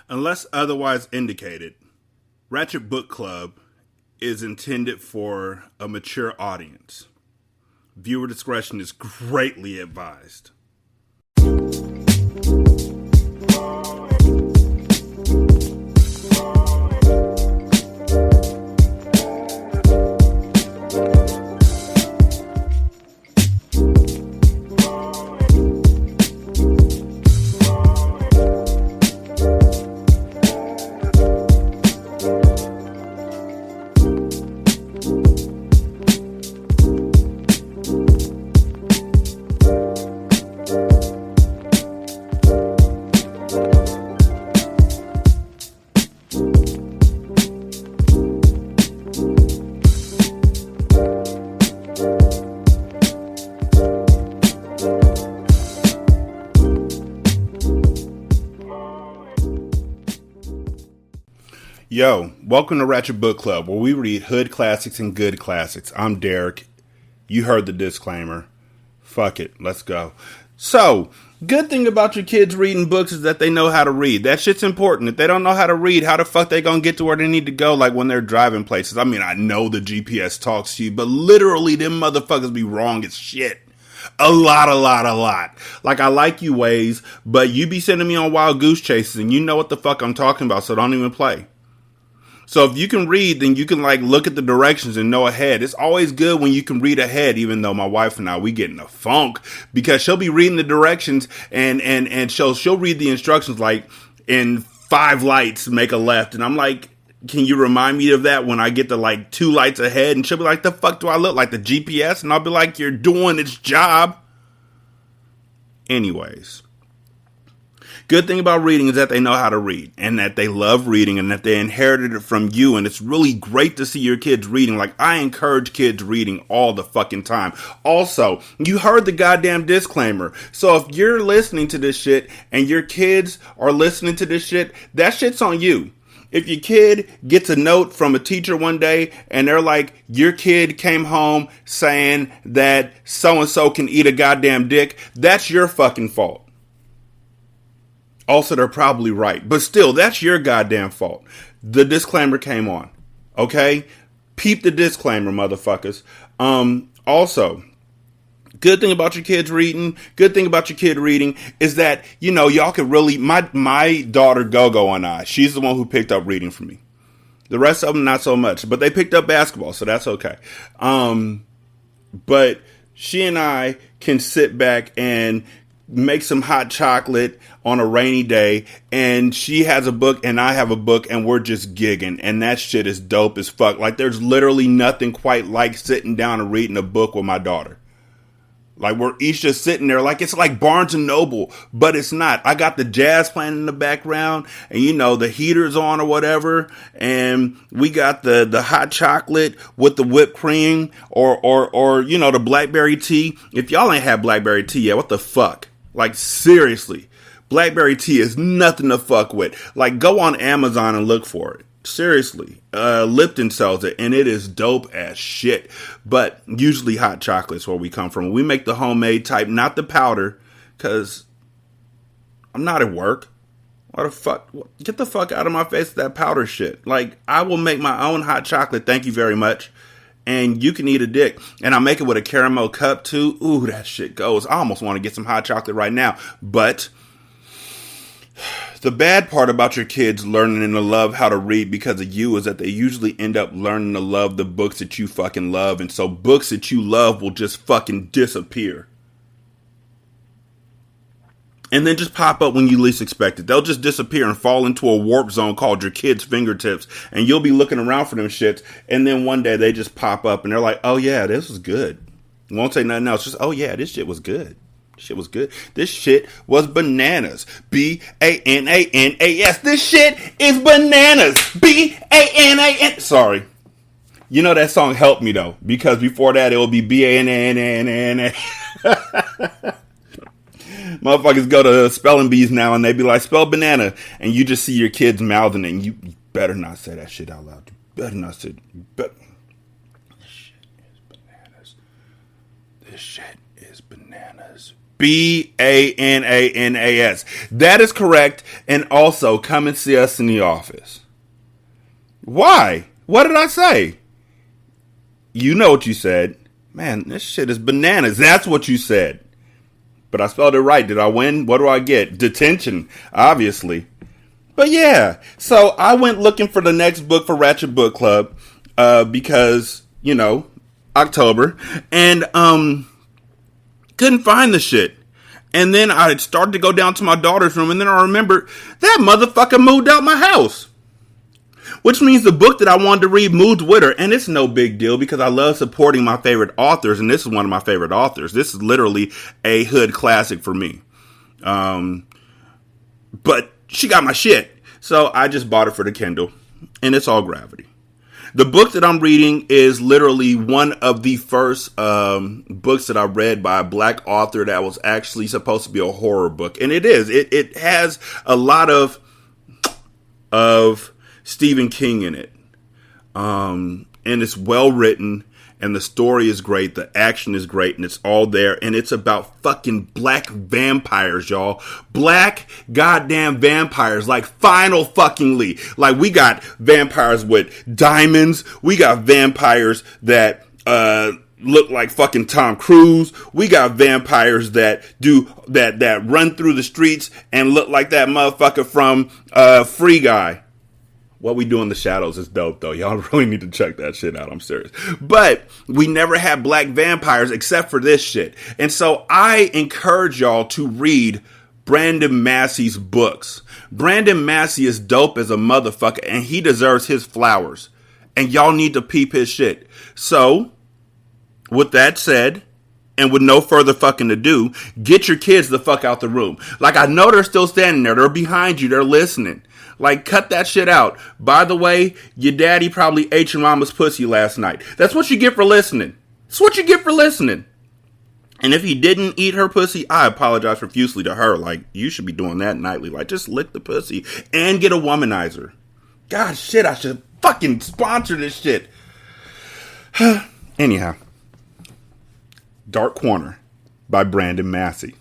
Unless otherwise indicated, Ratchet Book Club is intended for a mature audience. Viewer discretion is greatly advised. Yo, welcome to Ratchet Book Club, where we read hood classics and good classics. I'm Derek. You heard the disclaimer. Fuck it, let's go. So, good thing about your kids reading books is that they know how to read. That shit's important. If they don't know how to read, how the fuck they gonna get to where they need to go, like when they're driving places? I mean, I know the GPS talks to you, but literally them motherfuckers be wrong as shit. A lot. Like, I like you ways, but you be sending me on wild goose chases, and you know what the fuck I'm talking about, so don't even play. So if you can read, then you can like look at the directions and know ahead. It's always good when you can read ahead, even though my wife and I, we get in a funk because she'll be reading the directions and she'll read the instructions like in 5 lights, make a left. And I'm like, can you remind me of that when I get to like 2 lights ahead? And she'll be like, the fuck do I look like, the GPS? And I'll be like, you're doing its job. Anyways. Good thing about reading is that they know how to read and that they love reading and that they inherited it from you. And it's really great to see your kids reading. Like, I encourage kids reading all the fucking time. Also, you heard the goddamn disclaimer. So if you're listening to this shit and your kids are listening to this shit, that shit's on you. If your kid gets a note from a teacher one day and they're like, your kid came home saying that so-and-so can eat a goddamn dick, that's your fucking fault. Also, they're probably right. But still, that's your goddamn fault. The disclaimer came on. Okay? Peep the disclaimer, motherfuckers. Also, good thing about your kid reading is that, you know, y'all could really, my daughter Gogo and I, she's the one who picked up reading for me. The rest of them, not so much. But they picked up basketball, so that's okay. But she and I can sit back and make some hot chocolate on a rainy day, and she has a book and I have a book, and we're just gigging, and that shit is dope as fuck. Like, there's literally nothing quite like sitting down and reading a book with my daughter. Like, we're each just sitting there like it's like Barnes and Noble, but it's not. I got the jazz playing in the background, and you know, the heater's on or whatever, and we got the hot chocolate with the whipped cream or you know, the blackberry tea. If y'all ain't had blackberry tea yet, what the fuck? Like, seriously, blackberry tea is nothing to fuck with. Like, go on Amazon and look for it. Seriously, Lipton sells it, and it is dope as shit. But usually hot chocolate's where we come from. We make the homemade type, not the powder, because I'm not at work. What the fuck? Get the fuck out of my face with that powder shit. Like, I will make my own hot chocolate, thank you very much. And you can eat a dick. And I make it with a caramel cup too. Ooh, that shit goes. I almost want to get some hot chocolate right now. But the bad part about your kids learning to love how to read because of you is that they usually end up learning to love the books that you fucking love. And so books that you love will just fucking disappear. And then just pop up when you least expect it. They'll just disappear and fall into a warp zone called your kid's fingertips. And you'll be looking around for them shits. And then one day they just pop up and they're like, oh yeah, this was good. Won't say nothing else. Just, oh yeah, this shit was good. Shit was good. This shit was bananas. B-A-N-A-N-A-S. This shit is bananas. B-A-N-A-N. Sorry. You know that song helped me though. Because before that it would be B-A-N-A-N-A-N-A. Motherfuckers go to spelling bees now and they be like, spell banana. And you just see your kids mouthing it. And you better not say that shit out loud. You better not say it. This shit is bananas. This shit is bananas. Bananas. That is correct. And also, come and see us in the office. Why? What did I say? You know what you said. Man, this shit is bananas. That's what you said. But I spelled it right. Did I win? What do I get? Detention, obviously. But yeah, so I went looking for the next book for Ratchet Book Club because, you know, October. And couldn't find the shit. And then I started to go down to my daughter's room, and then I remembered that motherfucker moved out my house. Which means the book that I wanted to read moved with her. And it's no big deal because I love supporting my favorite authors. And this is one of my favorite authors. This is literally a hood classic for me. But she got my shit. So I just bought it for the Kindle. And it's all gravity. The book that I'm reading is literally one of the first books that I read by a black author that was actually supposed to be a horror book. And it is. It has a lot of Stephen King in it. And it's well written, and the story is great, the action is great, and it's all there, and it's about fucking black vampires, y'all. Black goddamn vampires, like final fuckingly. Like, we got vampires with diamonds, we got vampires that look like fucking Tom Cruise. We got vampires that that run through the streets and look like that motherfucker from Free Guy. What We Do in the Shadows is dope, though. Y'all really need to check that shit out. I'm serious. But we never had black vampires except for this shit. And so I encourage y'all to read Brandon Massey's books. Brandon Massey is dope as a motherfucker, and he deserves his flowers. And y'all need to peep his shit. So, with that said, and with no further fucking ado, get your kids the fuck out the room. Like, I know they're still standing there. They're behind you. They're listening. Like, cut that shit out. By the way, your daddy probably ate your mama's pussy last night. That's what you get for listening. That's what you get for listening. And if he didn't eat her pussy, I apologize profusely to her. Like, you should be doing that nightly. Like, just lick the pussy and get a womanizer. God, shit, I should fucking sponsor this shit. Anyhow. Dark Corner by Brandon Massey.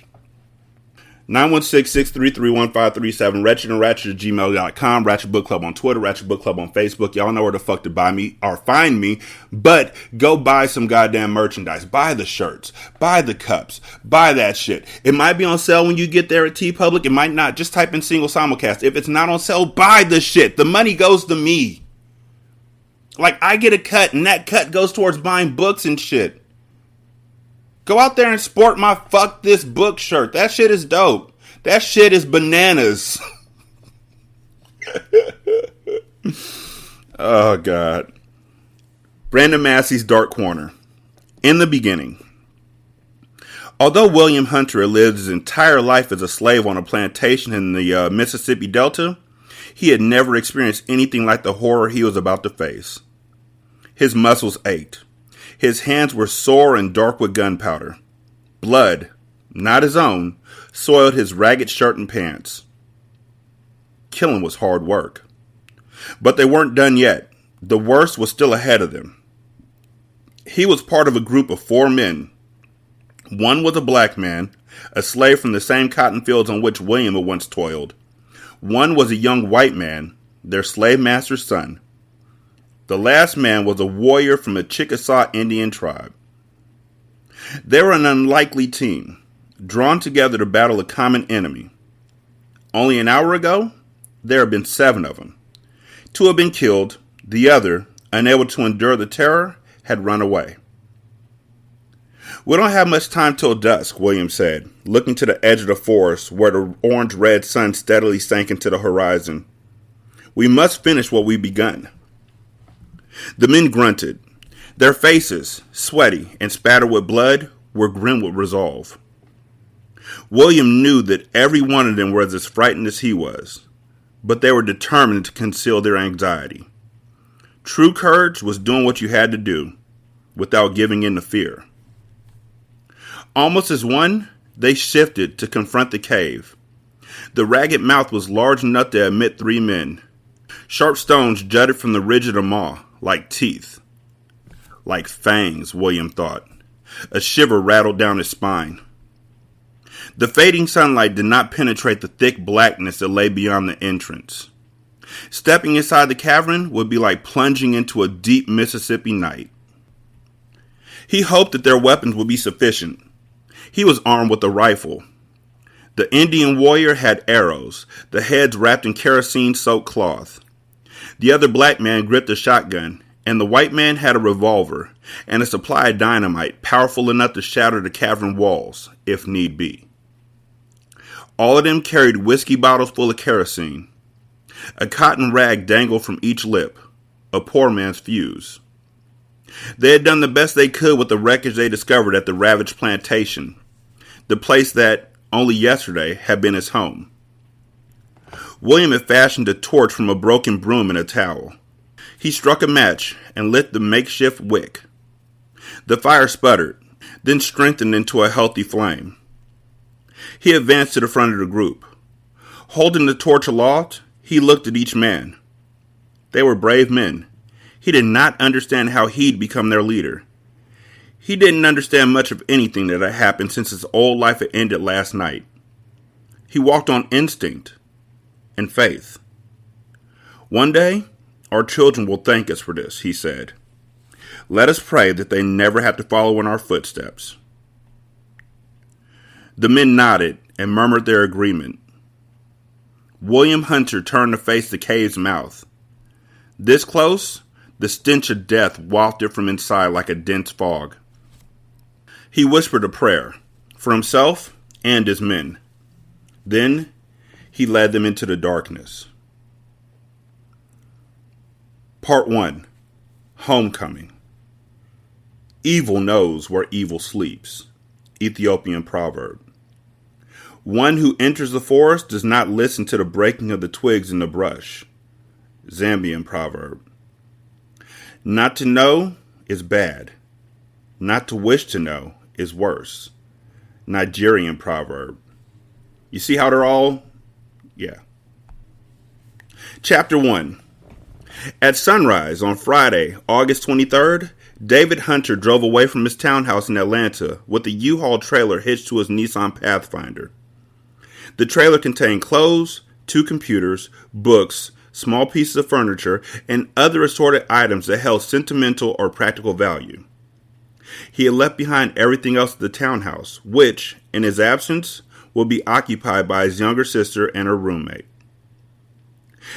916-633-1537, Ratchet and Ratchet at gmail.com, Ratchet Book Club on Twitter, Ratchet Book Club on Facebook. Y'all know where the fuck to buy me or find me, but go buy some goddamn merchandise. Buy the shirts, buy the cups, buy that shit. It might be on sale when you get there at TeePublic. It might not. Just type in single simulcast. If it's not on sale, buy the shit. The money goes to me. Like, I get a cut, and that cut goes towards buying books and shit. Go out there and sport my fuck this book shirt. That shit is dope. That shit is bananas. Oh, God. Brandon Massey's Dark Corner. In the beginning. Although William Hunter lived his entire life as a slave on a plantation in the Mississippi Delta, he had never experienced anything like the horror he was about to face. His muscles ached. His hands were sore and dark with gunpowder. Blood, not his own, soiled his ragged shirt and pants. Killing was hard work. But they weren't done yet. The worst was still ahead of them. He was part of a group of 4 men. One was a black man, a slave from the same cotton fields on which William had once toiled. One was a young white man, their slave master's son. The last man was a warrior from a Chickasaw Indian tribe. They were an unlikely team, drawn together to battle a common enemy. Only an hour ago, there had been 7 of them. 2 had been killed. The other, unable to endure the terror, had run away. "We don't have much time till dusk," William said, looking to the edge of the forest where the orange-red sun steadily sank into the horizon. "We must finish what we've begun." The men grunted. Their faces, sweaty and spattered with blood, were grim with resolve. William knew that every one of them was as frightened as he was, but they were determined to conceal their anxiety. True courage was doing what you had to do, without giving in to fear. Almost as one, they shifted to confront the cave. The ragged mouth was large enough to admit 3 men. Sharp stones jutted from the ridge of the maw, like teeth. Like fangs, William thought. A shiver rattled down his spine. The fading sunlight did not penetrate the thick blackness that lay beyond the entrance. Stepping inside the cavern would be like plunging into a deep Mississippi night. He hoped that their weapons would be sufficient. He was armed with a rifle. The Indian warrior had arrows, the heads wrapped in kerosene-soaked cloth. The other black man gripped a shotgun, and the white man had a revolver and a supply of dynamite powerful enough to shatter the cavern walls, if need be. All of them carried whiskey bottles full of kerosene. A cotton rag dangled from each lip, a poor man's fuse. They had done the best they could with the wreckage they discovered at the ravaged plantation, the place that, only yesterday, had been his home. William had fashioned a torch from a broken broom and a towel. He struck a match and lit the makeshift wick. The fire sputtered, then strengthened into a healthy flame. He advanced to the front of the group. Holding the torch aloft, he looked at each man. They were brave men. He did not understand how he'd become their leader. He didn't understand much of anything that had happened since his old life had ended last night. He walked on instinct and faith. One day, our children will thank us for this, he said. Let us pray that they never have to follow in our footsteps. The men nodded and murmured their agreement. William Hunter turned to face the cave's mouth. This close, the stench of death wafted from inside like a dense fog. He whispered a prayer for himself and his men. Then he led them into the darkness. Part 1. Homecoming. Evil knows where evil sleeps. Ethiopian proverb. One who enters the forest does not listen to the breaking of the twigs in the brush. Zambian proverb. Not to know is bad. Not to wish to know is worse. Nigerian proverb. You see how they're all? Yeah. Chapter 1. At sunrise on Friday, August 23rd, David Hunter drove away from his townhouse in Atlanta with a U-Haul trailer hitched to his Nissan Pathfinder. The trailer contained clothes, 2 computers, books, small pieces of furniture, and other assorted items that held sentimental or practical value. He had left behind everything else at the townhouse, which, in his absence, would be occupied by his younger sister and her roommate.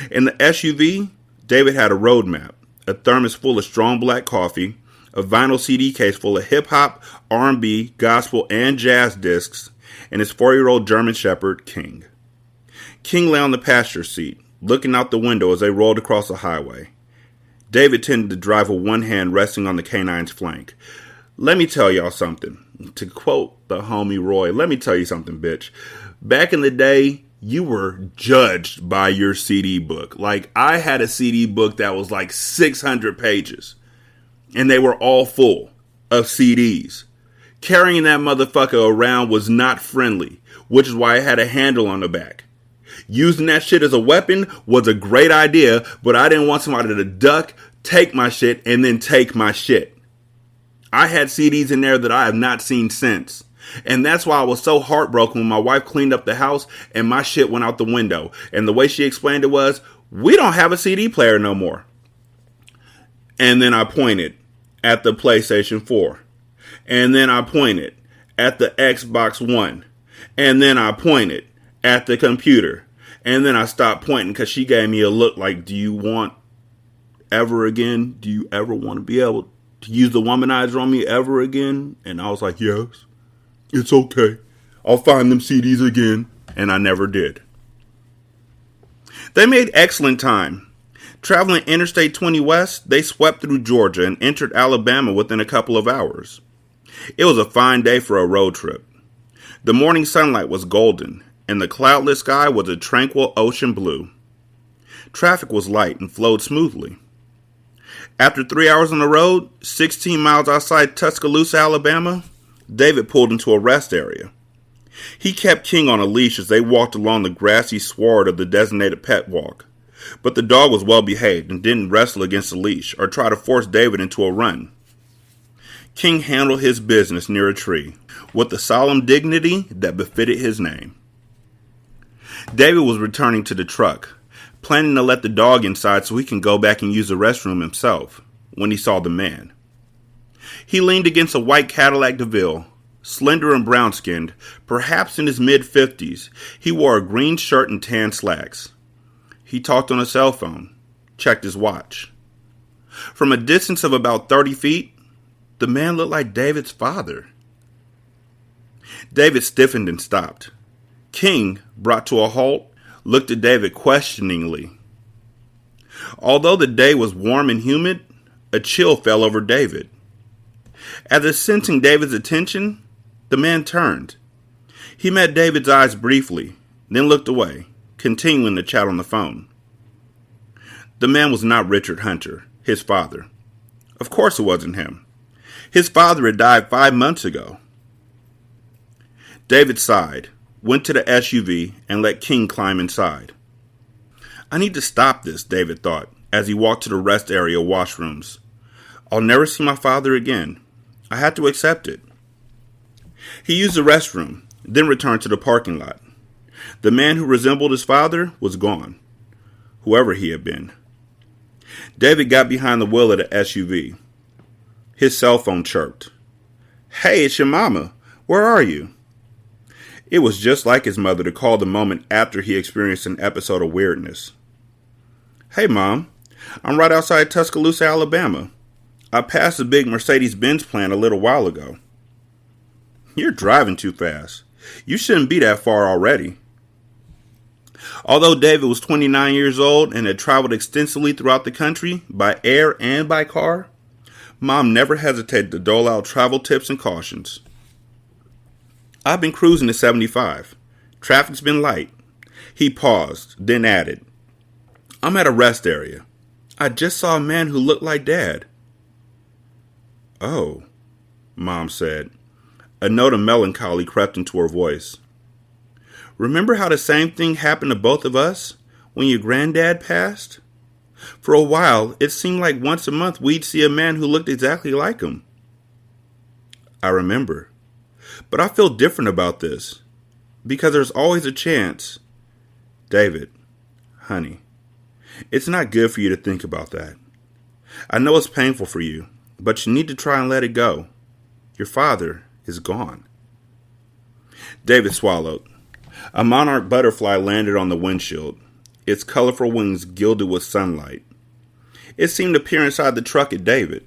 In the SUV, David had a road map, a thermos full of strong black coffee, a vinyl CD case full of hip-hop, R&B, gospel, and jazz discs, and his 4-year-old German Shepherd, King. King lay on the passenger seat, looking out the window as they rolled across the highway. David tended to drive with one hand resting on the canine's flank. Let me tell y'all something. To quote the homie Roy, let me tell you something, bitch. Back in the day, you were judged by your CD book. Like, I had a CD book that was like 600 pages. And they were all full of CDs. Carrying that motherfucker around was not friendly, which is why it had a handle on the back. Using that shit as a weapon was a great idea, but I didn't want somebody to duck, take my shit, and then take my shit. I had CDs in there that I have not seen since. And that's why I was so heartbroken when my wife cleaned up the house and my shit went out the window. And the way she explained it was, we don't have a CD player no more. And then I pointed at the PlayStation 4. And then I pointed at the Xbox One. And then I pointed at the computer. And then I stopped pointing because she gave me a look like, do you want ever again? Do you ever want to be able to use the womanizer on me ever again? And I was like, yes, it's okay. I'll find them CDs again. And I never did. They made excellent time. Traveling Interstate 20 West, they swept through Georgia and entered Alabama within a couple of hours. It was a fine day for a road trip. The morning sunlight was golden, and the cloudless sky was a tranquil ocean blue. Traffic was light and flowed smoothly. After 3 hours on the road, 16 miles outside Tuscaloosa, Alabama, David pulled into a rest area. He kept King on a leash as they walked along the grassy sward of the designated pet walk. But the dog was well behaved and didn't wrestle against the leash or try to force David into a run. King handled his business near a tree with the solemn dignity that befitted his name. David was returning to the truck, planning to let the dog inside so he can go back and use the restroom himself, when he saw the man. He leaned against a white Cadillac DeVille, slender and brown-skinned, perhaps in his mid-50s. He wore a green shirt and tan slacks. He talked on a cell phone, checked his watch. From a distance of about 30 feet, the man looked like David's father. David stiffened and stopped. King, brought to a halt, looked at David questioningly. Although the day was warm and humid, a chill fell over David. After sensing David's attention, the man turned. He met David's eyes briefly, then looked away, continuing to chat on the phone. The man was not Richard Hunter, his father. Of course it wasn't him. His father had died 5 months ago. David sighed, went to the SUV, and let King climb inside. I need to stop this, David thought, as he walked to the rest area washrooms. I'll never see my father again. I had to accept it. He used the restroom, then returned to the parking lot. The man who resembled his father was gone, whoever he had been. David got behind the wheel of the SUV. His cell phone chirped. Hey, it's your mama. Where are you? It was just like his mother to call the moment after he experienced an episode of weirdness. Hey, Mom. I'm right outside Tuscaloosa, Alabama. I passed the big Mercedes-Benz plant a little while ago. You're driving too fast. You shouldn't be that far already. Although David was 29 years old and had traveled extensively throughout the country by air and by car, Mom never hesitated to dole out travel tips and cautions. I've been cruising at 75. Traffic's been light. He paused, then added, I'm at a rest area. I just saw a man who looked like Dad. Oh, Mom said. A note of melancholy crept into her voice. Remember how the same thing happened to both of us when your granddad passed? For a while, it seemed like once a month we'd see a man who looked exactly like him. I remember. But I feel different about this, because there's always a chance. David, honey, it's not good for you to think about that. I know it's painful for you, but you need to try and let it go. Your father is gone. David swallowed. A monarch butterfly landed on the windshield, its colorful wings gilded with sunlight. It seemed to peer inside the truck at David.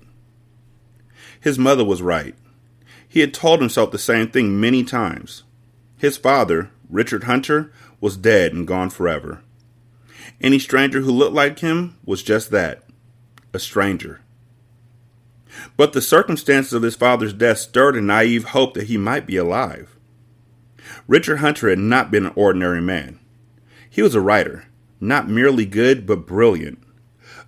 His mother was right. He had told himself the same thing many times. His father, Richard Hunter, was dead and gone forever. Any stranger who looked like him was just that, a stranger. But the circumstances of his father's death stirred a naive hope that he might be alive. Richard Hunter had not been an ordinary man. He was a writer, not merely good, but brilliant.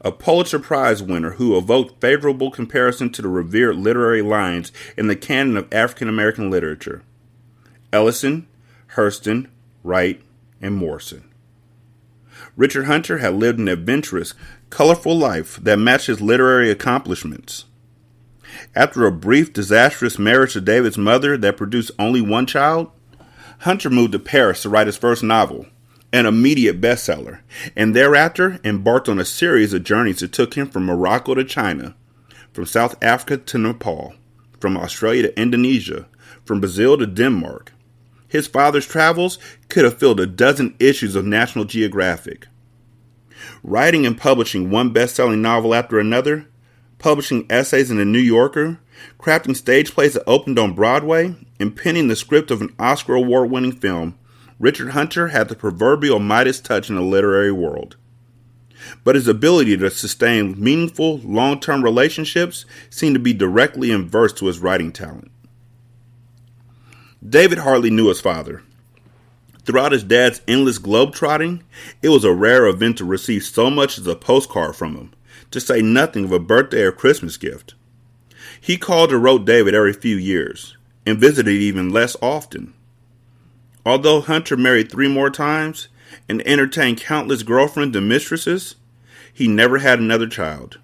A Pulitzer Prize winner who evoked favorable comparison to the revered literary lions in the canon of African American literature. Ellison, Hurston, Wright, and Morrison. Richard Hunter had lived an adventurous, colorful life that matched his literary accomplishments. After a brief, disastrous marriage to David's mother that produced only one child, Hunter moved to Paris to write his first novel, an immediate bestseller, and thereafter embarked on a series of journeys that took him from Morocco to China, from South Africa to Nepal, from Australia to Indonesia, from Brazil to Denmark. His father's travels could have filled a dozen issues of National Geographic. Writing and publishing one best-selling novel after another, publishing essays in the New Yorker, crafting stage plays that opened on Broadway, and penning the script of an Oscar award-winning film, Richard Hunter had the proverbial Midas touch in the literary world. But his ability to sustain meaningful, long-term relationships seemed to be directly inverse to his writing talent. David hardly knew his father. Throughout his dad's endless globe-trotting, it was a rare event to receive so much as a postcard from him, to say nothing of a birthday or Christmas gift. He called or wrote David every few years, and visited even less often. Although Hunter married 3 more times and entertained countless girlfriends and mistresses, he never had another child.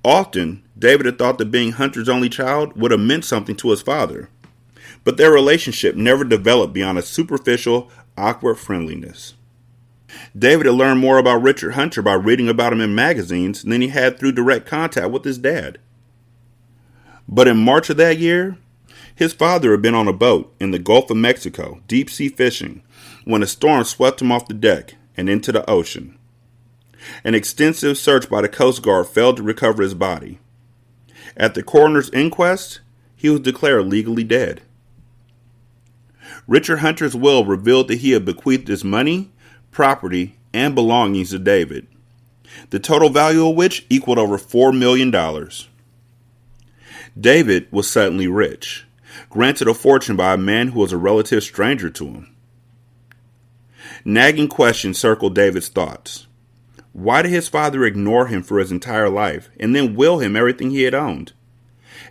Often, David had thought that being Hunter's only child would have meant something to his father, but their relationship never developed beyond a superficial, awkward friendliness. David had learned more about Richard Hunter by reading about him in magazines than he had through direct contact with his dad. But in March of that year, his father had been on a boat in the Gulf of Mexico, deep sea fishing, when a storm swept him off the deck and into the ocean. An extensive search by the Coast Guard failed to recover his body. At the coroner's inquest, he was declared legally dead. Richard Hunter's will revealed that he had bequeathed his money, property, and belongings to David, the total value of which equaled over $4 million. David was suddenly rich, granted a fortune by a man who was a relative stranger to him. Nagging questions circled David's thoughts. Why did his father ignore him for his entire life and then will him everything he had owned?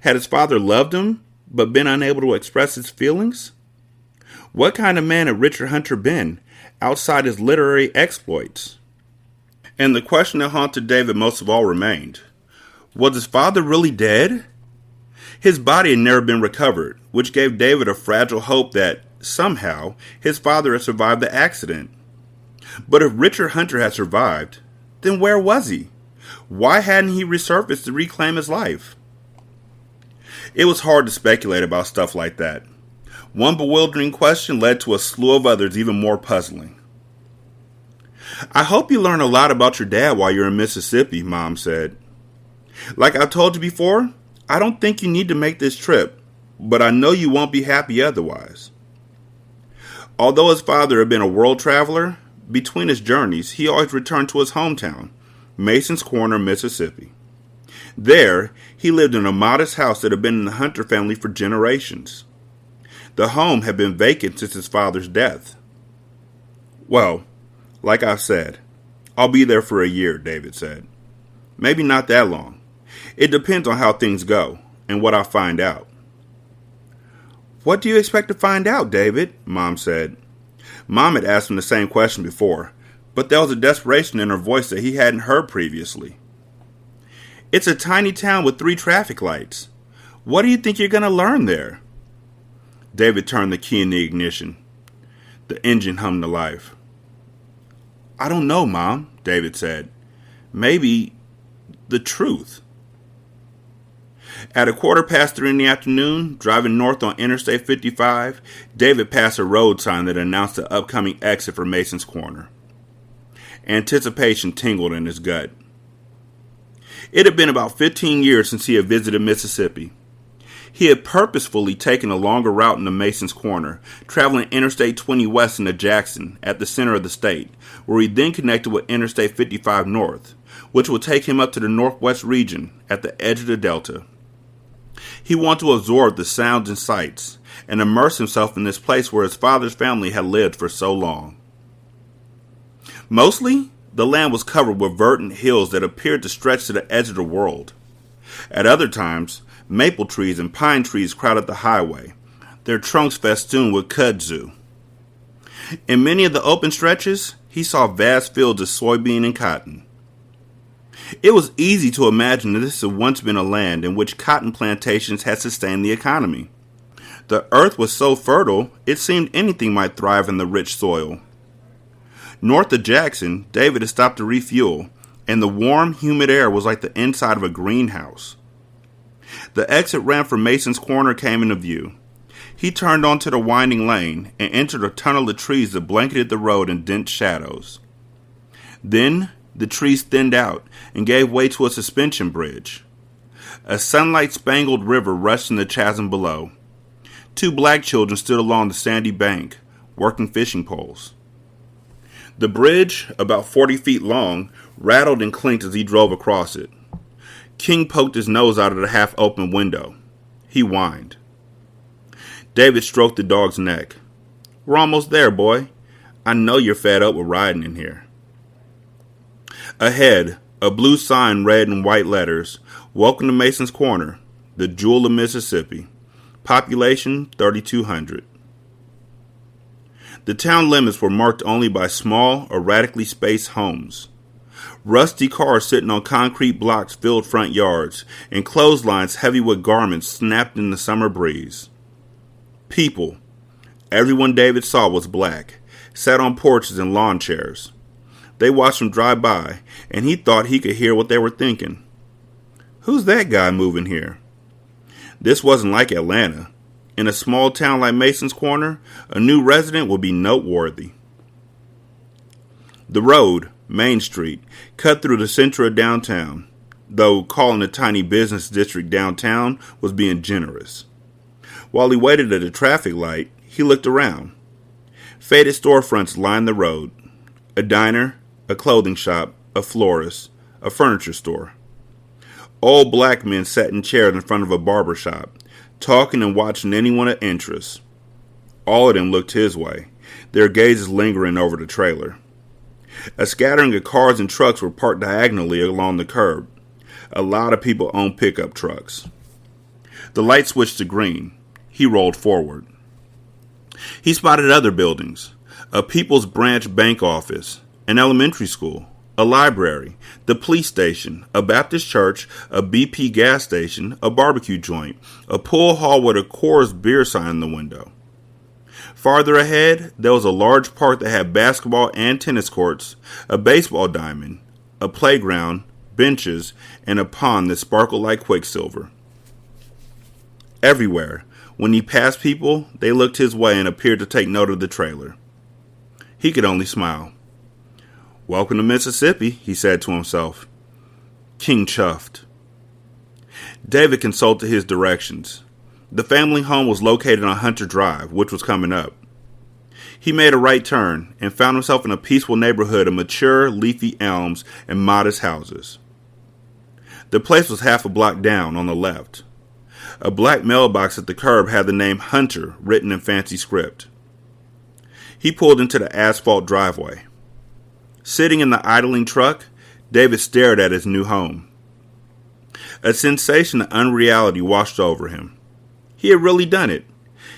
Had his father loved him but been unable to express his feelings? What kind of man had Richard Hunter been outside his literary exploits? And the question that haunted David most of all remained. Was his father really dead? His body had never been recovered, which gave David a fragile hope that, somehow, his father had survived the accident. But if Richard Hunter had survived, then where was he? Why hadn't he resurfaced to reclaim his life? It was hard to speculate about stuff like that. One bewildering question led to a slew of others even more puzzling. I hope you learn a lot about your dad while you're in Mississippi, Mom said. Like I told you before, I don't think you need to make this trip, but I know you won't be happy otherwise. Although his father had been a world traveler, between his journeys, he always returned to his hometown, Mason's Corner, Mississippi. There, he lived in a modest house that had been in the Hunter family for generations. The home had been vacant since his father's death. Well, like I've said, I'll be there for a year, David said. Maybe not that long. It depends on how things go and what I find out. What do you expect to find out, David? Mom said. Mom had asked him the same question before, but there was a desperation in her voice that he hadn't heard previously. It's a tiny town with 3 traffic lights. What do you think you're going to learn there? David turned the key in the ignition. The engine hummed to life. I don't know, Mom, David said. Maybe the truth. At 3:15 in the afternoon, driving north on Interstate 55, David passed a road sign that announced the upcoming exit for Mason's Corner. Anticipation tingled in his gut. It had been about 15 years since he had visited Mississippi. He had purposefully taken a longer route into Mason's Corner, traveling Interstate 20 west into Jackson, at the center of the state, where he then connected with Interstate 55 north, which would take him up to the northwest region, at the edge of the Delta. He wanted to absorb the sounds and sights, and immerse himself in this place where his father's family had lived for so long. Mostly, the land was covered with verdant hills that appeared to stretch to the edge of the world. At other times, maple trees and pine trees crowded the highway, their trunks festooned with kudzu. In many of the open stretches, he saw vast fields of soybean and cotton. It was easy to imagine that this had once been a land in which cotton plantations had sustained the economy. The earth was so fertile, it seemed anything might thrive in the rich soil. North of Jackson, David had stopped to refuel, and the warm, humid air was like the inside of a greenhouse. The exit ramp for Mason's Corner came into view. He turned onto the winding lane and entered a tunnel of trees that blanketed the road in dense shadows. Then, the trees thinned out and gave way to a suspension bridge. A sunlight-spangled river rushed in the chasm below. 2 black children stood along the sandy bank, working fishing poles. The bridge, about 40 feet long, rattled and clinked as he drove across it. King poked his nose out of the half-open window. He whined. David stroked the dog's neck. We're almost there, boy. I know you're fed up with riding in here. Ahead, a blue sign read in white letters, Welcome to Mason's Corner, the jewel of Mississippi. Population 3,200. The town limits were marked only by small, erratically spaced homes. Rusty cars sitting on concrete blocks filled front yards, and clotheslines heavy with garments snapped in the summer breeze. People, everyone David saw was black, sat on porches and lawn chairs. They watched him drive by, and he thought he could hear what they were thinking. Who's that guy moving here? This wasn't like Atlanta. In a small town like Mason's Corner, a new resident would be noteworthy. The road, Main Street, cut through the center of downtown, though calling a tiny business district downtown was being generous. While he waited at a traffic light, he looked around. Faded storefronts lined the road. A diner, a clothing shop, a florist, a furniture store. Old black men sat in chairs in front of a barber shop, talking and watching anyone of interest. All of them looked his way, their gazes lingering over the trailer. A scattering of cars and trucks were parked diagonally along the curb. A lot of people owned pickup trucks. The light switched to green. He rolled forward. He spotted other buildings. A People's Branch bank office, an elementary school, a library, the police station, a Baptist church, a BP gas station, a barbecue joint, a pool hall with a Coors beer sign in the window. Farther ahead, there was a large park that had basketball and tennis courts, a baseball diamond, a playground, benches, and a pond that sparkled like quicksilver. Everywhere, when he passed people, they looked his way and appeared to take note of the trailer. He could only smile. "Welcome to Mississippi," he said to himself. King chuffed. David consulted his directions. The family home was located on Hunter Drive, which was coming up. He made a right turn and found himself in a peaceful neighborhood of mature, leafy elms and modest houses. The place was half a block down on the left. A black mailbox at the curb had the name Hunter written in fancy script. He pulled into the asphalt driveway. Sitting in the idling truck, David stared at his new home. A sensation of unreality washed over him. He had really done it.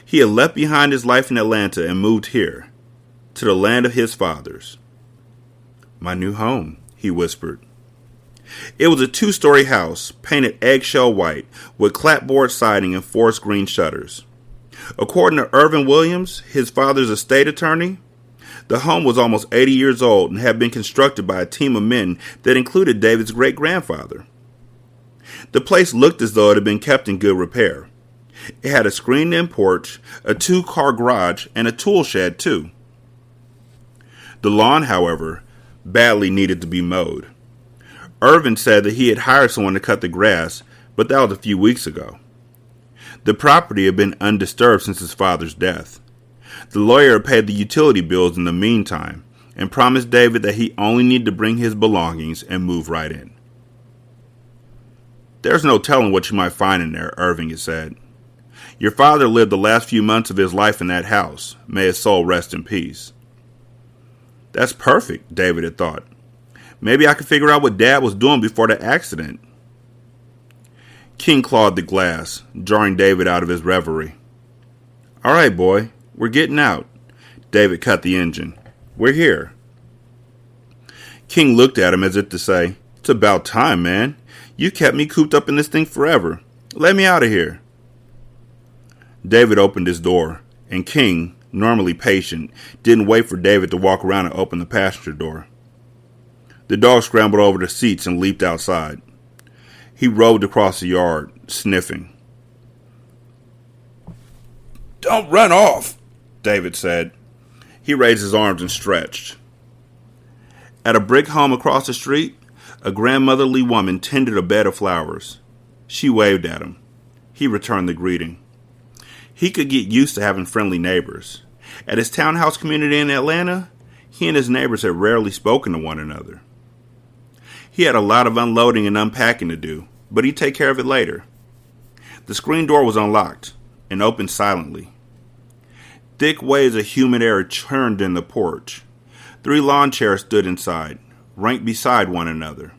He had left behind his life in Atlanta and moved here, to the land of his fathers. "My new home," he whispered. It was a 2-story house, painted eggshell white, with clapboard siding and forest green shutters. According to Irvin Williams, his father's estate attorney, the home was almost 80 years old and had been constructed by a team of men that included David's great-grandfather. The place looked as though it had been kept in good repair. It had a screened-in porch, a 2-car garage, and a tool shed, too. The lawn, however, badly needed to be mowed. Irvin said that he had hired someone to cut the grass, but that was a few weeks ago. The property had been undisturbed since his father's death. The lawyer had paid the utility bills in the meantime and promised David that he only needed to bring his belongings and move right in. "There's no telling what you might find in there," Irving had said. "Your father lived the last few months of his life in that house. May his soul rest in peace." That's perfect, David had thought. Maybe I could figure out what Dad was doing before the accident. King clawed the glass, jarring David out of his reverie. "All right, boy, we're getting out." David cut the engine. "We're here." King looked at him as if to say, "It's about time, man. You kept me cooped up in this thing forever. Let me out of here." David opened his door, and King, normally patient, didn't wait for David to walk around and open the passenger door. The dog scrambled over the seats and leaped outside. He roved across the yard, sniffing. "Don't run off," David said. He raised his arms and stretched. At a brick home across the street, a grandmotherly woman tended a bed of flowers. She waved at him. He returned the greeting. He could get used to having friendly neighbors. At his townhouse community in Atlanta, he and his neighbors had rarely spoken to one another. He had a lot of unloading and unpacking to do, but he'd take care of it later. The screen door was unlocked and opened silently. Thick waves of humid air churned in the porch. 3 lawn chairs stood inside, ranked beside one another.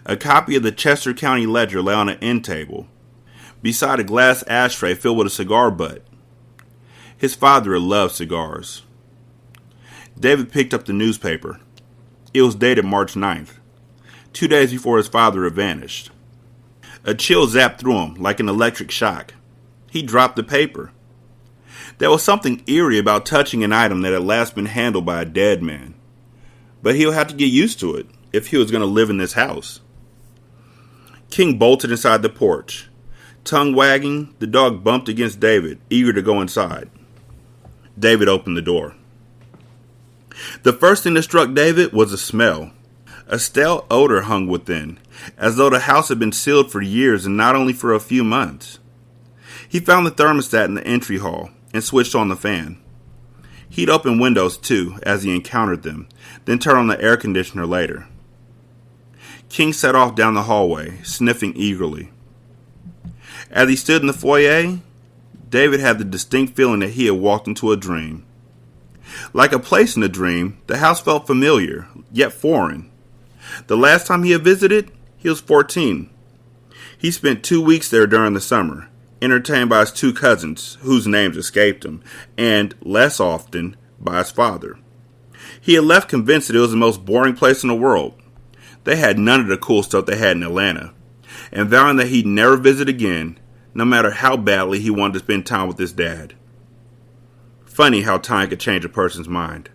A copy of the Chester County Ledger lay on an end table, beside a glass ashtray filled with a cigar butt. His father had loved cigars. David picked up the newspaper. It was dated March 9th, 2 days before his father had vanished. A chill zapped through him like an electric shock. He dropped the paper. There was something eerie about touching an item that had last been handled by a dead man. But he'll have to get used to it if he was going to live in this house. King bolted inside the porch. Tongue wagging, the dog bumped against David, eager to go inside. David opened the door. The first thing that struck David was a smell. A stale odor hung within, as though the house had been sealed for years and not only for a few months. He found the thermostat in the entry hall and switched on the fan. He'd open windows too as he encountered them, then turn on the air conditioner later. King set off down the hallway, sniffing eagerly. As he stood in the foyer, David had the distinct feeling that he had walked into a dream. Like a place in a dream, the house felt familiar, yet foreign. The last time he had visited, he was 14. He spent 2 weeks there during the summer, entertained by his 2 cousins, whose names escaped him, and, less often, by his father. He had left convinced that it was the most boring place in the world. They had none of the cool stuff they had in Atlanta, and vowing that he'd never visit again, no matter how badly he wanted to spend time with his dad. Funny how time could change a person's mind.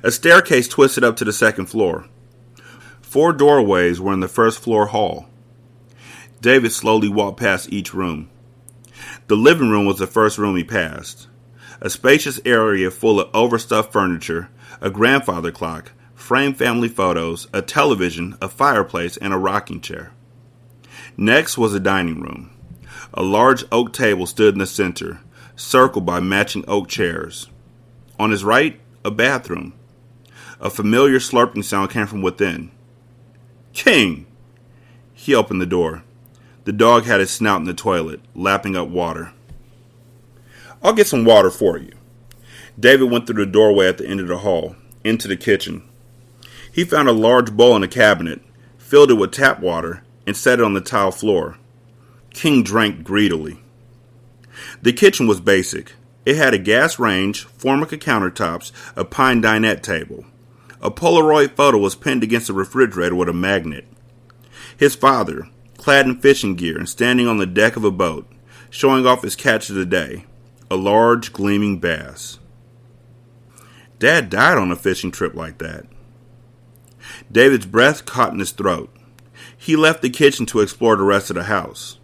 A staircase twisted up to the second floor. 4 doorways were in the first floor hall. David slowly walked past each room. The living room was the first room he passed. A spacious area full of overstuffed furniture, a grandfather clock, framed family photos, a television, a fireplace, and a rocking chair. Next was a dining room. A large oak table stood in the center, circled by matching oak chairs. On his right, a bathroom. A familiar slurping sound came from within. "King!" He opened the door. The dog had his snout in the toilet, lapping up water. "I'll get some water for you." David went through the doorway at the end of the hall, into the kitchen. He found a large bowl in a cabinet, filled it with tap water, and set it on the tile floor. King drank greedily. The kitchen was basic. It had a gas range, Formica countertops, a pine dinette table. A Polaroid photo was pinned against the refrigerator with a magnet. His father, clad in fishing gear and standing on the deck of a boat, showing off his catch of the day, a large gleaming bass. Dad died on a fishing trip like that. David's breath caught in his throat. He left the kitchen to explore the rest of the house.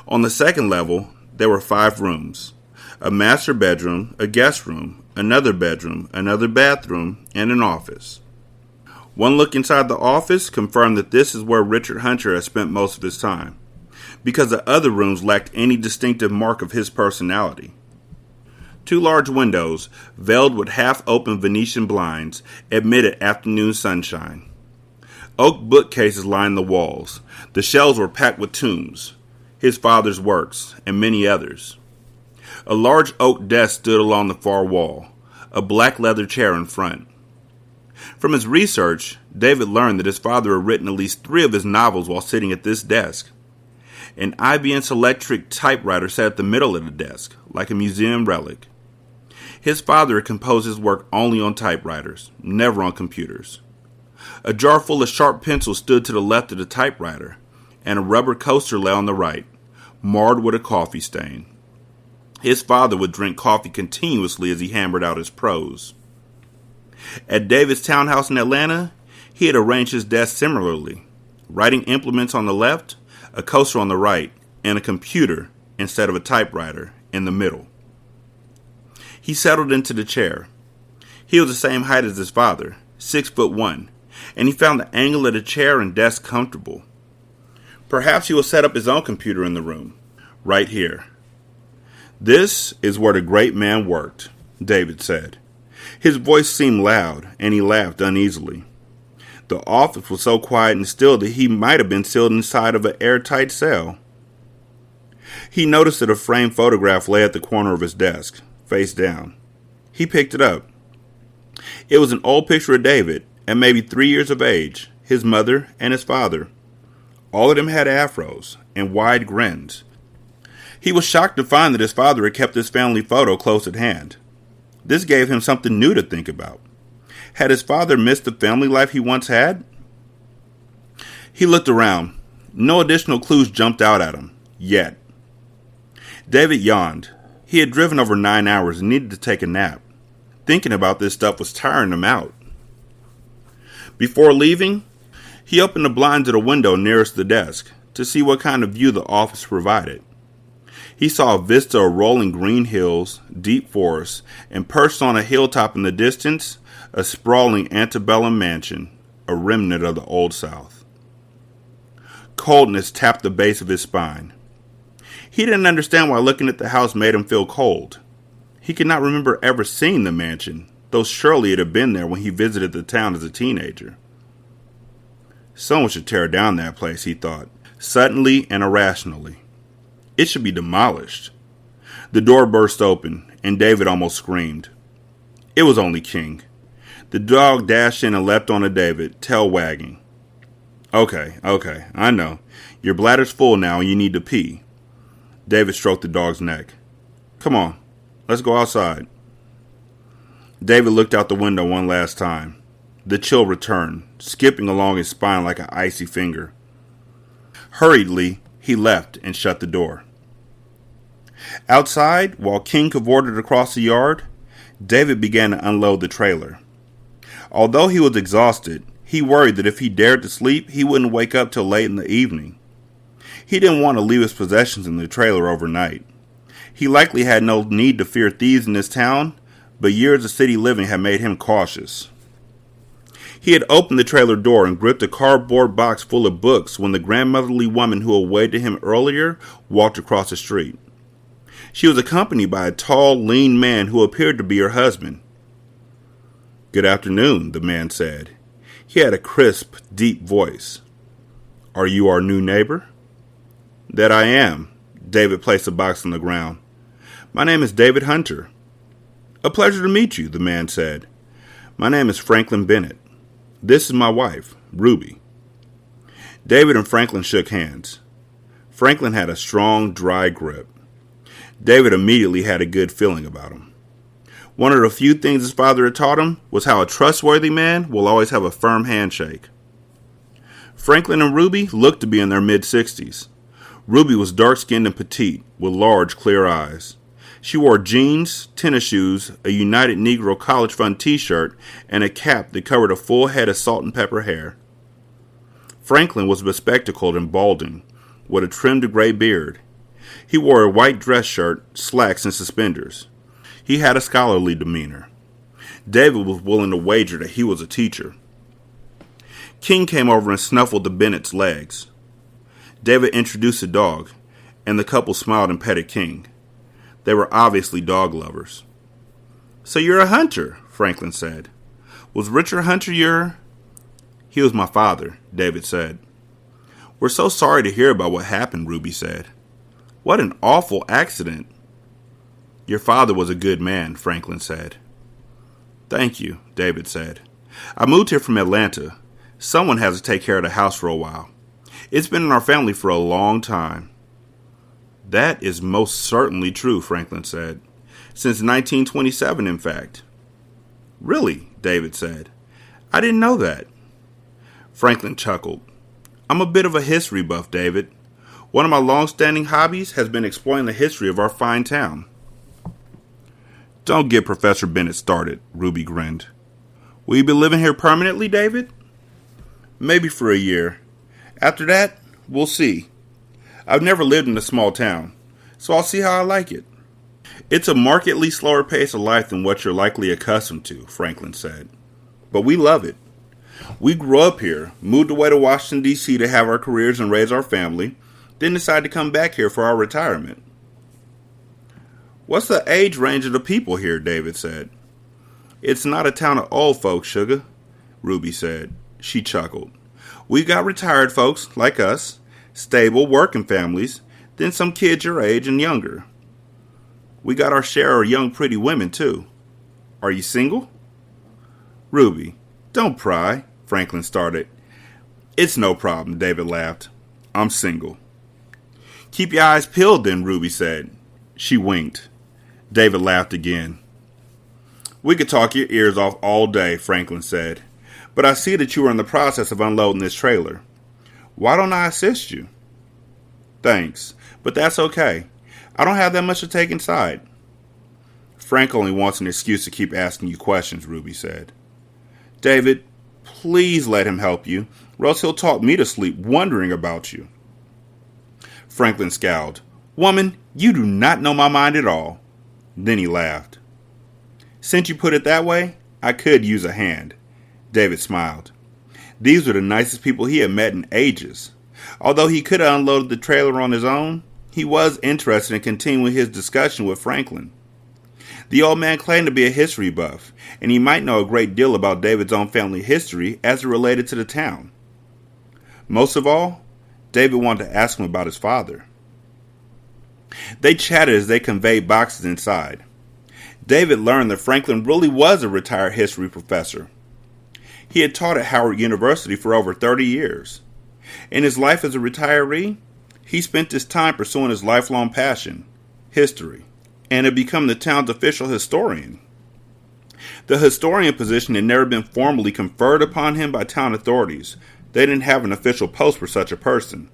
On the second level, there were 5 rooms. A master bedroom, a guest room, another bedroom, another bathroom, and an office. One look inside the office confirmed that this is where Richard Hunter had spent most of his time, because the other rooms lacked any distinctive mark of his personality. 2 large windows, veiled with half-open Venetian blinds, admitted afternoon sunshine. Oak bookcases lined the walls. The shelves were packed with tombs, his father's works, and many others. A large oak desk stood along the far wall, a black leather chair in front. From his research, David learned that his father had written at least 3 of his novels while sitting at this desk. An IBM Selectric typewriter sat at the middle of the desk, like a museum relic. His father had composed his work only on typewriters, never on computers. A jar full of sharp pencils stood to the left of the typewriter, and a rubber coaster lay on the right, marred with a coffee stain. His father would drink coffee continuously as he hammered out his prose. At David's townhouse in Atlanta, he had arranged his desk similarly, writing implements on the left, a coaster on the right, and a computer, instead of a typewriter, in the middle. He settled into the chair. He was the same height as his father, 6'1", and he found the angle of the chair and desk comfortable. Perhaps he will set up his own computer in the room, right here. "This is where the great man worked," David said. His voice seemed loud, and he laughed uneasily. The office was so quiet and still that he might have been sealed inside of an airtight cell. He noticed that a framed photograph lay at the corner of his desk, face down. He picked it up. It was an old picture of David, at maybe 3 years of age, his mother, and his father. All of them had afros and wide grins. He was shocked to find that his father had kept his family photo close at hand. This gave him something new to think about. Had his father missed the family life he once had? He looked around. No additional clues jumped out at him. Yet. David yawned. He had driven over 9 hours and needed to take a nap. Thinking about this stuff was tiring him out. Before leaving, he opened the blinds of the window nearest the desk to see what kind of view the office provided. He saw a vista of rolling green hills, deep forests, and perched on a hilltop in the distance, a sprawling antebellum mansion, a remnant of the Old South. Coldness tapped the base of his spine. He didn't understand why looking at the house made him feel cold. He could not remember ever seeing the mansion, though surely it had been there when he visited the town as a teenager. Someone should tear down that place, he thought, suddenly and irrationally. It should be demolished. The door burst open, and David almost screamed. It was only King. The dog dashed in and leapt onto David, tail wagging. Okay, I know. Your bladder's full now and you need to pee. David stroked the dog's neck. Come on, let's go outside. David looked out the window one last time. The chill returned, skipping along his spine like an icy finger. Hurriedly, he left and shut the door. Outside, while King cavorted across the yard, David began to unload the trailer. Although he was exhausted, he worried that if he dared to sleep, he wouldn't wake up till late in the evening. He didn't want to leave his possessions in the trailer overnight. He likely had no need to fear thieves in this town, but years of city living had made him cautious. He had opened the trailer door and gripped a cardboard box full of books when the grandmotherly woman who awaited him earlier walked across the street. She was accompanied by a tall, lean man who appeared to be her husband. Good afternoon, the man said. He had a crisp, deep voice. Are you our new neighbor? That I am. David placed the box on the ground. My name is David Hunter. A pleasure to meet you, the man said. My name is Franklin Bennett. This is my wife, Ruby. David and Franklin shook hands. Franklin had a strong, dry grip. David immediately had a good feeling about him. One of the few things his father had taught him was how a trustworthy man will always have a firm handshake. Franklin and Ruby looked to be in their mid-60s. Ruby was dark-skinned and petite, with large, clear eyes. She wore jeans, tennis shoes, a United Negro College Fund t-shirt, and a cap that covered a full head of salt and pepper hair. Franklin was bespectacled and balding, with a trimmed gray beard. He wore a white dress shirt, slacks, and suspenders. He had a scholarly demeanor. David was willing to wager that he was a teacher. King came over and snuffled the Bennett's legs. David introduced the dog, and the couple smiled and petted King. They were obviously dog lovers. So you're a hunter, Franklin said. Was Richard Hunter your... He was my father, David said. We're so sorry to hear about what happened, Ruby said. What an awful accident. Your father was a good man, Franklin said. Thank you, David said. I moved here from Atlanta. Someone has to take care of the house for a while. It's been in our family for a long time. That is most certainly true, Franklin said. Since 1927, in fact. Really, David said. I didn't know that. Franklin chuckled. I'm a bit of a history buff, David. One of my long-standing hobbies has been exploring the history of our fine town. Don't get Professor Bennett started, Ruby grinned. Will you be living here permanently, David? Maybe for a year. After that, we'll see. I've never lived in a small town, so I'll see how I like it. It's a markedly slower pace of life than what you're likely accustomed to, Franklin said. But we love it. We grew up here, moved away to Washington, D.C. to have our careers and raise our family, then decided to come back here for our retirement. What's the age range of the people here, David said. It's not a town of old folks, sugar, Ruby said. She chuckled. We've got retired folks, like us, stable, working families, then some kids your age and younger. We got our share of young, pretty women, too. Are you single? Ruby, don't pry, Franklin started. It's no problem, David laughed. I'm single. Keep your eyes peeled then, Ruby said. She winked. David laughed again. We could talk your ears off all day, Franklin said, but I see that you are in the process of unloading this trailer. Why don't I assist you? Thanks, but that's okay. I don't have that much to take inside. Frank only wants an excuse to keep asking you questions, Ruby said. David, please let him help you, or else he'll talk me to sleep wondering about you. Franklin scowled. Woman, you do not know my mind at all. Then he laughed. Since you put it that way, I could use a hand. David smiled. These were the nicest people he had met in ages. Although he could have unloaded the trailer on his own, he was interested in continuing his discussion with Franklin. The old man claimed to be a history buff, and he might know a great deal about David's own family history as it related to the town. Most of all, David wanted to ask him about his father. They chatted as they conveyed boxes inside. David learned that Franklin really was a retired history professor. He had taught at Howard University for over 30 years. In his life as a retiree, he spent his time pursuing his lifelong passion, history, and had become the town's official historian. The historian position had never been formally conferred upon him by town authorities. They didn't have an official post for such a person.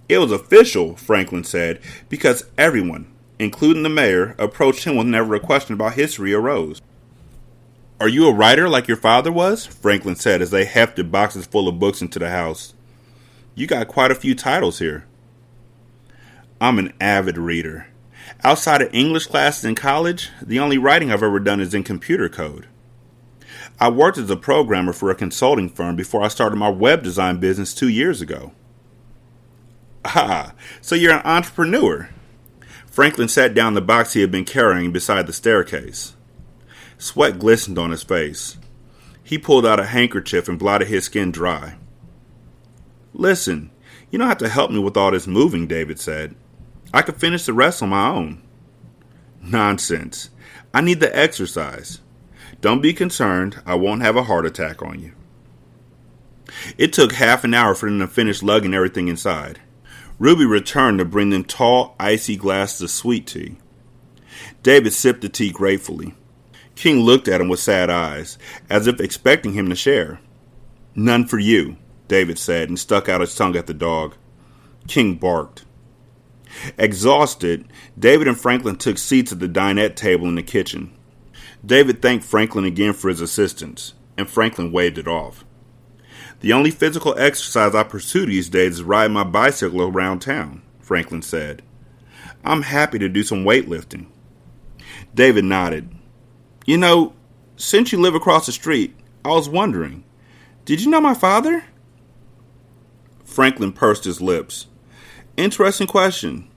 It was official, Franklin said, because everyone, including the mayor, approached him whenever a question about history arose. Are you a writer like your father was? Franklin said as they hefted boxes full of books into the house. You got quite a few titles here. I'm an avid reader. Outside of English classes in college, the only writing I've ever done is in computer code. I worked as a programmer for a consulting firm before I started my web design business 2 years ago. Ah, so you're an entrepreneur. Franklin sat down the box he had been carrying beside the staircase. Sweat glistened on his face. He pulled out a handkerchief and blotted his skin dry. Listen, you don't have to help me with all this moving, David said. I could finish the rest on my own. Nonsense. I need the exercise. Don't be concerned. I won't have a heart attack on you. It took half an hour for them to finish lugging everything inside. Ruby returned to bring them tall, icy glasses of sweet tea. David sipped the tea gratefully. King looked at him with sad eyes, as if expecting him to share. None for you, David said, and stuck out his tongue at the dog. King barked. Exhausted, David and Franklin took seats at the dinette table in the kitchen. David thanked Franklin again for his assistance, and Franklin waved it off. The only physical exercise I pursue these days is riding my bicycle around town, Franklin said. I'm happy to do some weightlifting. David nodded. You know, since you live across the street, I was wondering, did you know my father? Franklin pursed his lips. Interesting question.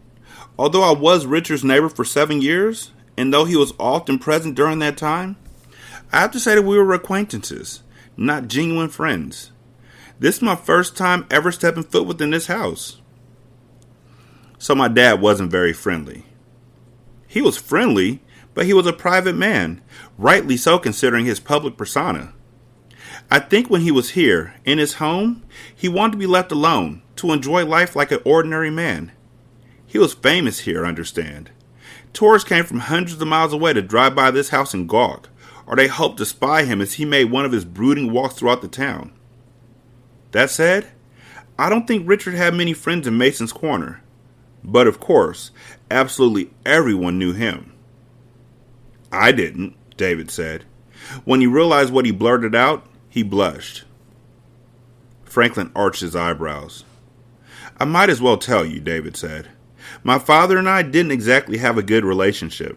Although I was Richard's neighbor for 7 years, and though he was often present during that time, I have to say that we were acquaintances, not genuine friends. This is my first time ever stepping foot within this house. So my dad wasn't very friendly. He was friendly, but he was a private man, rightly so considering his public persona. I think when he was here, in his home, he wanted to be left alone, to enjoy life like an ordinary man. He was famous here, understand. Tourists came from hundreds of miles away to drive by this house and gawk, or they hoped to spy him as he made one of his brooding walks throughout the town. That said, I don't think Richard had many friends in Mason's Corner. But of course, absolutely everyone knew him. I didn't, David said. When he realized what he blurted out, he blushed. Franklin arched his eyebrows. I might as well tell you, David said. My father and I didn't exactly have a good relationship.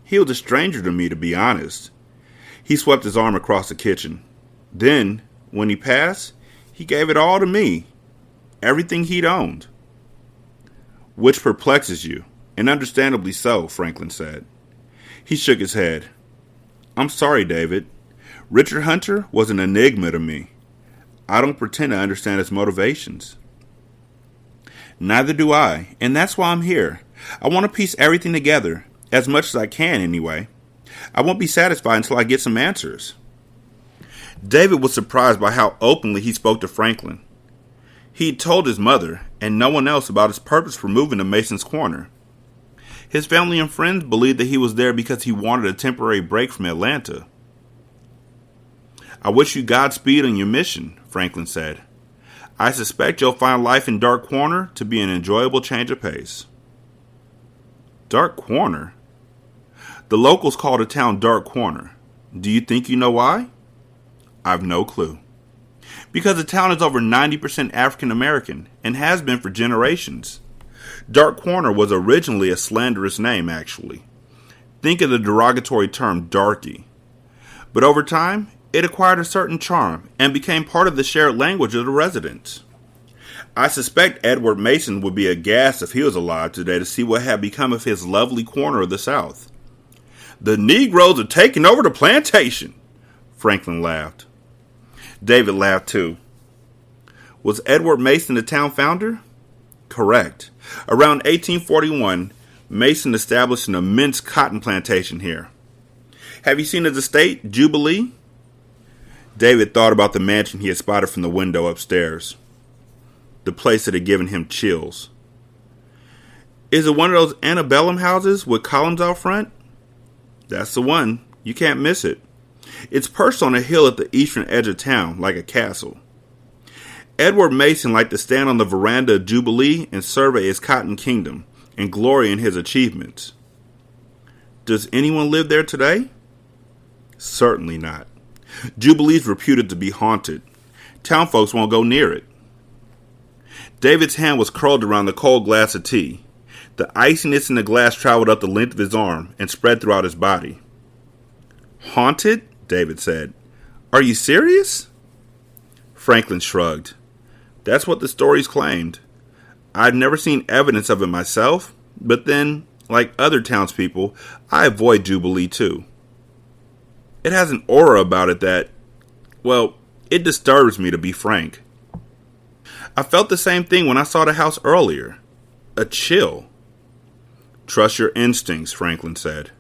He was a stranger to me, to be honest. He swept his arm across the kitchen. Then, when he passed, he gave it all to me. Everything he'd owned. Which perplexes you, and understandably so, Franklin said. He shook his head. I'm sorry, David. Richard Hunter was an enigma to me. I don't pretend to understand his motivations. Neither do I, and that's why I'm here. I want to piece everything together, as much as I can anyway. I won't be satisfied until I get some answers. David was surprised by how openly he spoke to Franklin. He'd told his mother, and no one else, about his purpose for moving to Mason's Corner. His family and friends believed that he was there because he wanted a temporary break from Atlanta. I wish you Godspeed on your mission, Franklin said. I suspect you'll find life in Dark Corner to be an enjoyable change of pace. Dark Corner? The locals call the town Dark Corner. Do you think you know why? I've no clue. Because the town is over 90% African American and has been for generations. Dark Corner was originally a slanderous name, actually. Think of the derogatory term darky. But over time, it acquired a certain charm and became part of the shared language of the residents. I suspect Edward Mason would be aghast if he was alive today to see what had become of his lovely corner of the South. The Negroes are taking over the plantation, Franklin laughed. David laughed too. Was Edward Mason the town founder? Correct. Around 1841, Mason established an immense cotton plantation here. Have you seen his estate, Jubilee? David thought about the mansion he had spotted from the window upstairs. The place that had given him chills. Is it one of those antebellum houses with columns out front? That's the one. You can't miss it. It's perched on a hill at the eastern edge of town, like a castle. Edward Mason liked to stand on the veranda of Jubilee and survey his cotton kingdom and glory in his achievements. Does anyone live there today? Certainly not. Jubilee's reputed to be haunted. Town folks won't go near it. David's hand was curled around the cold glass of tea. The iciness in the glass traveled up the length of his arm and spread throughout his body. Haunted? David said. Are you serious? Franklin shrugged. That's what the stories claimed. I've never seen evidence of it myself, but then, like other townspeople, I avoid Jubilee too. It has an aura about it that, well, it disturbs me, to be frank. I felt the same thing when I saw the house earlier. A chill. Trust your instincts, Franklin said.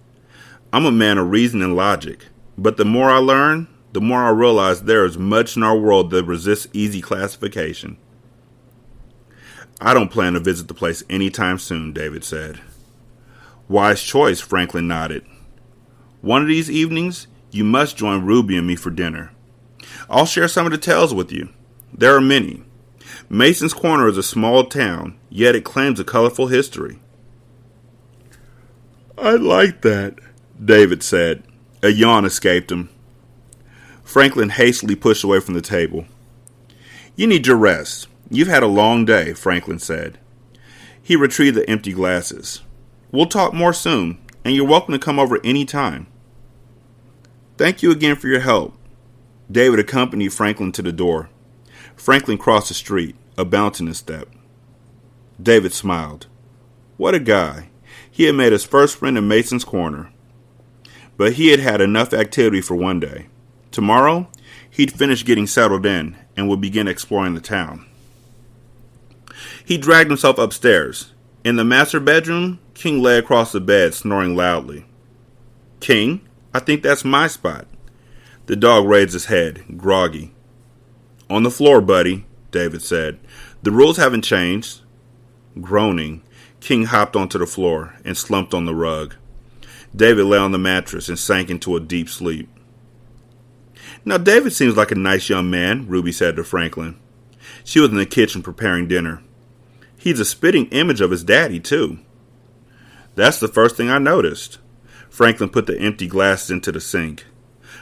I'm a man of reason and logic, but the more I learn, the more I realize there is much in our world that resists easy classification. I don't plan to visit the place anytime soon, David said. Wise choice, Franklin nodded. One of these evenings, you must join Ruby and me for dinner. I'll share some of the tales with you. There are many. Mason's Corner is a small town, yet it claims a colorful history. I like that, David said. A yawn escaped him. Franklin hastily pushed away from the table. You need your rest. You've had a long day, Franklin said. He retrieved the empty glasses. We'll talk more soon, and you're welcome to come over any time. Thank you again for your help. David accompanied Franklin to the door. Franklin crossed the street, a bounce in his step. David smiled. What a guy. He had made his first friend in Mason's Corner. But he had had enough activity for one day. Tomorrow, he'd finish getting settled in and would begin exploring the town. He dragged himself upstairs. In the master bedroom, King lay across the bed, snoring loudly. King, I think that's my spot. The dog raised his head, groggy. On the floor, buddy, David said. The rules haven't changed. Groaning, King hopped onto the floor and slumped on the rug. David lay on the mattress and sank into a deep sleep. Now, David seems like a nice young man, Ruby said to Franklin. She was in the kitchen preparing dinner. He's a spitting image of his daddy, too. That's the first thing I noticed. Franklin put the empty glasses into the sink.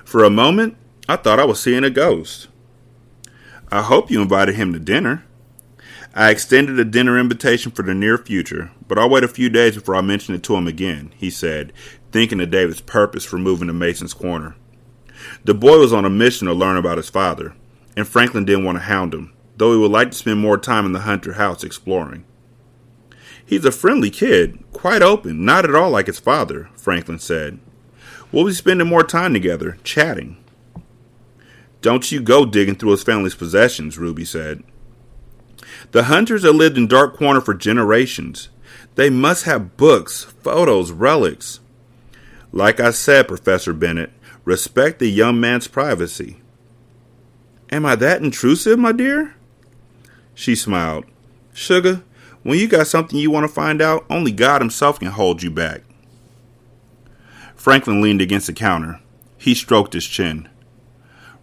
For a moment, I thought I was seeing a ghost. I hope you invited him to dinner. I extended a dinner invitation for the near future, but I'll wait a few days before I mention it to him again, he said, thinking of David's purpose for moving to Mason's Corner. The boy was on a mission to learn about his father, and Franklin didn't want to hound him, though he would like to spend more time in the Hunter house exploring. He's a friendly kid, quite open, not at all like his father, Franklin said. We'll be spending more time together, chatting. Don't you go digging through his family's possessions, Ruby said. The Hunters have lived in Dark Corner for generations. They must have books, photos, relics. Like I said, Professor Bennett, respect the young man's privacy. Am I that intrusive, my dear? She smiled. Sugar, When you got something you want to find out, only God himself can hold you back. Franklin leaned against the counter. He stroked his chin.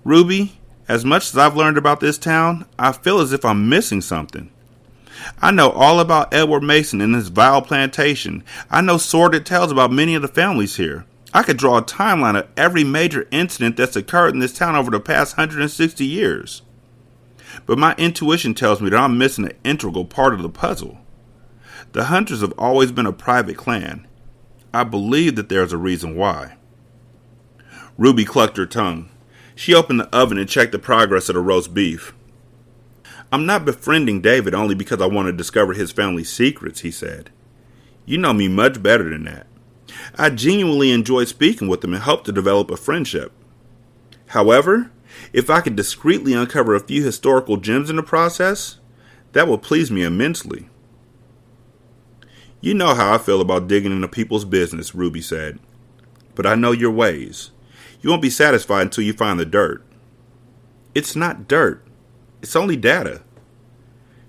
Ruby, as much as I've learned about this town, I feel as if I'm missing something. I know all about Edward Mason and his vile plantation. I know sordid tales about many of the families here. I could draw a timeline of every major incident that's occurred in this town over the past 160 years. But my intuition tells me that I'm missing an integral part of the puzzle. The Hunters have always been a private clan. I believe that there's a reason why. Ruby clucked her tongue. She opened the oven and checked the progress of the roast beef. I'm not befriending David only because I want to discover his family's secrets, he said. You know me much better than that. I genuinely enjoy speaking with him and hope to develop a friendship. However, if I could discreetly uncover a few historical gems in the process, that would please me immensely. You know how I feel about digging into people's business, Ruby said. But I know your ways. You won't be satisfied until you find the dirt. It's not dirt. It's only data.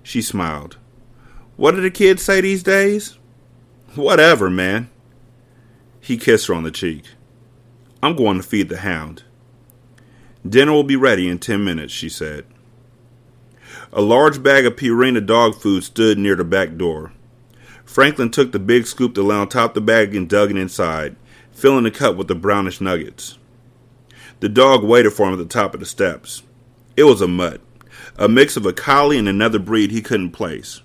She smiled. What do the kids say these days? Whatever, man. He kissed her on the cheek. I'm going to feed the hound. Dinner will be ready in 10 minutes, she said. A large bag of Purina dog food stood near the back door. Franklin took the big scoop that lay on top of the bag and dug it inside, filling the cup with the brownish nuggets. The dog waited for him at the top of the steps. It was a mutt, a mix of a collie and another breed he couldn't place.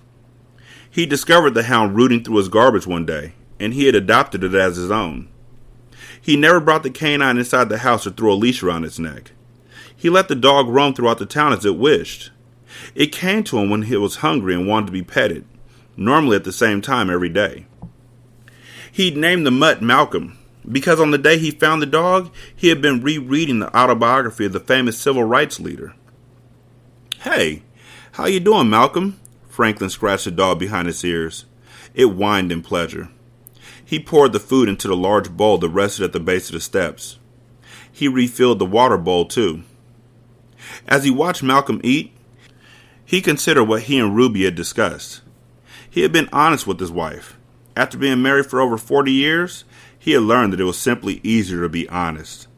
He discovered the hound rooting through his garbage one day, and he had adopted it as his own. He never brought the canine inside the house or threw a leash around its neck. He let the dog roam throughout the town as it wished. It came to him when it was hungry and wanted to be petted, normally at the same time every day. He'd named the mutt Malcolm, because on the day he found the dog, he had been rereading the autobiography of the famous civil rights leader. Hey, how you doing, Malcolm? Franklin scratched the dog behind its ears. It whined in pleasure. He poured the food into the large bowl that rested at the base of the steps. He refilled the water bowl, too. As he watched Malcolm eat, he considered what he and Ruby had discussed. He had been honest with his wife. After being married for over 40 years, he had learned that it was simply easier to be honest.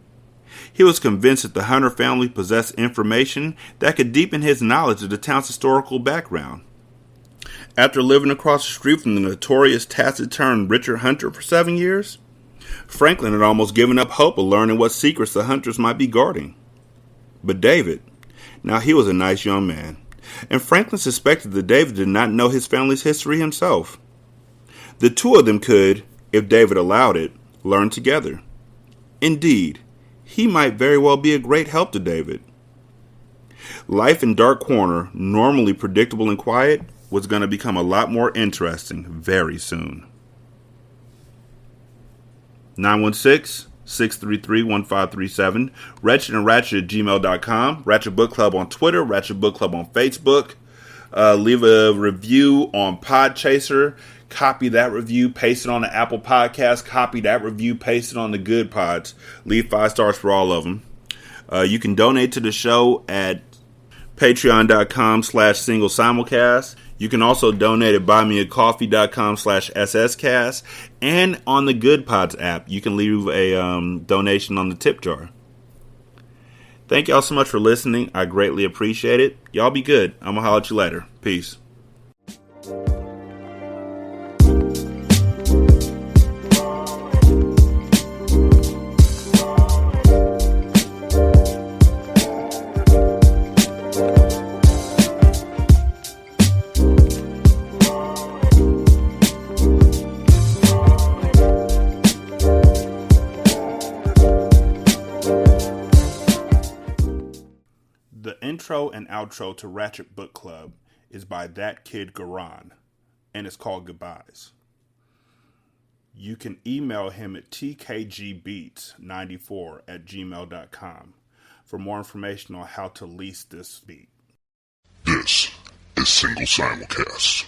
He was convinced that the Hunter family possessed information that could deepen his knowledge of the town's historical background. After living across the street from the notorious taciturn Richard Hunter for 7 years, Franklin had almost given up hope of learning what secrets the Hunters might be guarding. But David, now he was a nice young man, and Franklin suspected that David did not know his family's history himself. The two of them could, if David allowed it, learn together. Indeed, he might very well be a great help to David. Life in Dark Corner, normally predictable and quiet, was going to become a lot more interesting very soon. 916-633-1537, Ratchet and Ratchet at gmail.com, Ratchet Book Club on Twitter, Ratchet Book Club on Facebook. Leave a review on Podchaser. Copy that review, paste it on the Apple Podcast. Copy that review, paste it on the Good Pods. Leave 5 stars for all of them. You can donate to the show at patreon.com/single simulcast. You can also donate at buymeacoffee.com/sscast. And on the Good Pods app, you can leave a donation on the tip jar. Thank y'all so much for listening. I greatly appreciate it. Y'all be good. I'm going to holler at you later. Peace. The intro and outro to Ratchet Book Club is by That Kid Garan, and it's called Goodbyes. You can email him at tkgbeats94@gmail.com for more information on how to lease this beat. This is Single Simulcast.